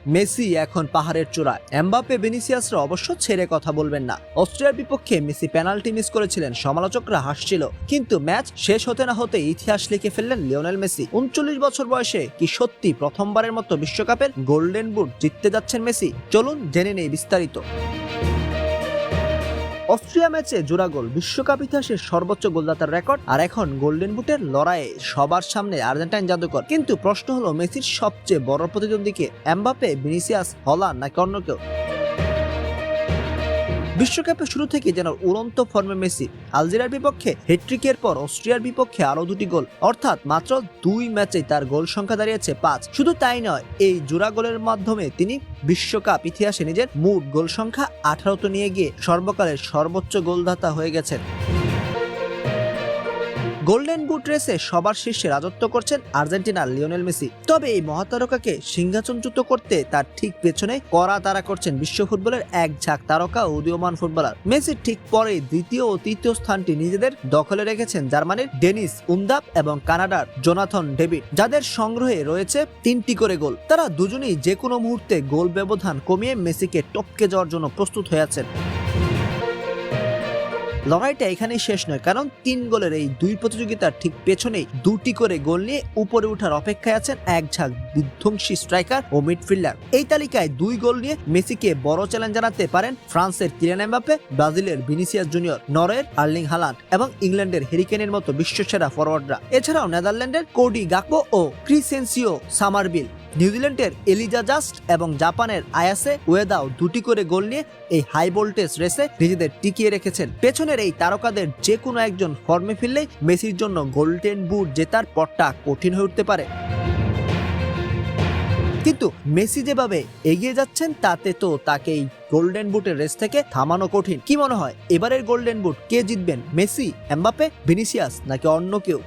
Messi এখন পাহাড়ের চূড়ায়, এমবাপ্পে ভিনিসিয়াসরা অবশ্য ছেড়ে কথা বলবেন না। অস্ট্রিয়ার বিপক্ষে মেসি পেনাল্টি মিস করেছিলেন, সমালোচকরা হাসছিল, কিন্তু ম্যাচ শেষ হতে না হতে ইতিহাস লিখে ফেললেন লিওনেল মেসি। 39 বছর বয়সে কি সত্যি প্রথমবারের মতো বিশ্বকাপের গোল্ডেন বুট জিততে যাচ্ছেন মেসি? চলুন জেনে নেই বিস্তারিত। অস্ট্রিয়া ম্যাচে জোড়া গোল, বিশ্বকাপ ইতিহাসের সর্বোচ্চ গোলদাতার রেকর্ড, আর এখন গোল্ডেন বুটের লড়াইয়ে সবার সামনে আর্জেন্টাইন জাদুকর। কিন্তু প্রশ্ন হলো, মেসির সবচেয়ে বড় প্রতিদ্বন্দ্বী এমবাপ্পে, ভিনিসিয়াস, হল্যান্ড নাকি অন্য কেউ? বিশ্বকাপের শুরু থেকে যেন উড়ন্ত ফর্মে মেসি। আলজেরিয়ার বিপক্ষে হ্যাটট্রিকের পর অস্ট্রিয়ার বিপক্ষে আরো 2টি গোল, অর্থাৎ মাত্র 2 ম্যাচেই তার গোল সংখ্যা দাঁড়িয়েছে 5। শুধু তাই নয়, এই জোড়া গোলের মাধ্যমে তিনি বিশ্বকাপ ইতিহাসে নিজের মোট গোল সংখ্যা 18তে নিয়ে গিয়ে সর্বকালের সর্বোচ্চ গোলদাতা হয়ে গেছেন। গোল্ডেন বুট রেসে সবার শীর্ষে রাজত্ব করছেন আর্জেন্টিনার লিওনেল মেসি। তবে এই মহাতারকাকে সিংহাসনচ্যুত করতে তার ঠিক পেছনে কড়া তাড়া করছেন বিশ্ব ফুটবলের এক ঝাঁক তারকা ও উদীয়মান ফুটবলার। মেসির ঠিক পরে দ্বিতীয় ও তৃতীয় স্থানটি নিজেদের দখলে রেখেছেন জার্মানির ডেনিস উনদাপ এবং কানাডার জোনাথন ডেভিড, যাদের সংগ্রহে রয়েছে 3টি করে গোল। তারা দুজনেই যে কোনো মুহূর্তে গোল ব্যবধান কমিয়ে মেসিকে টপকে যাওয়ার জন্য প্রস্তুত হয়ে আছেন। লড়াইটা এখানেই শেষ নয়, কারণ 3 গোলের এই 2 প্রতিযোগিতার ঠিক পেছনেই 2টি করে গোল নিয়ে উপরে ওঠার অপেক্ষায় আছেন এক ঝাঁক বিধ্বংসী স্ট্রাইকার ও মিডফিল্ডার। এই তালিকায় 2 গোল নিয়ে মেসিকে বড় চ্যালেঞ্জ জানাতে পারেন ফ্রান্সের কিলিয়ান এমবাপ্পে, ব্রাজিলের ভিনিসিয়াস জুনিয়র, নরওয়ের আর্লিং হালান্ড এবং ইংল্যান্ডের হ্যারি কেনের মতো বিশ্বসেরা ফরওয়ার্ডরা। এছাড়াও নেদারল্যান্ডের কোডি গাকপো ও ক্রিসেন্সিও সামারবিল, নিউজিল্যান্ডের এলিজা জাস্ট এবং জাপানের আয়াসে ওয়েদাও 2টি করে গোল নিয়ে এই হাই ভোল্টেজ রেসে নিজেদের টিকিয়ে রেখেছেন। পেছনের এই তারকাদের যে কোনো একজন ফর্মে ফিরলেই মেসির জন্য গোল্ডেন বুট জেতার পথটা কঠিন হয়ে উঠতে পারে। কিন্তু মেসি যেভাবে এগিয়ে যাচ্ছেন, তাতে তো তাকে এই গোল্ডেন বুটের রেস থেকে থামানো কঠিন। কি মনে হয়, এবারের গোল্ডেন বুট কে জিতবেন? মেসি, এমবাপ্পে, ভিনিসিয়াস নাকি অন্য কেউ?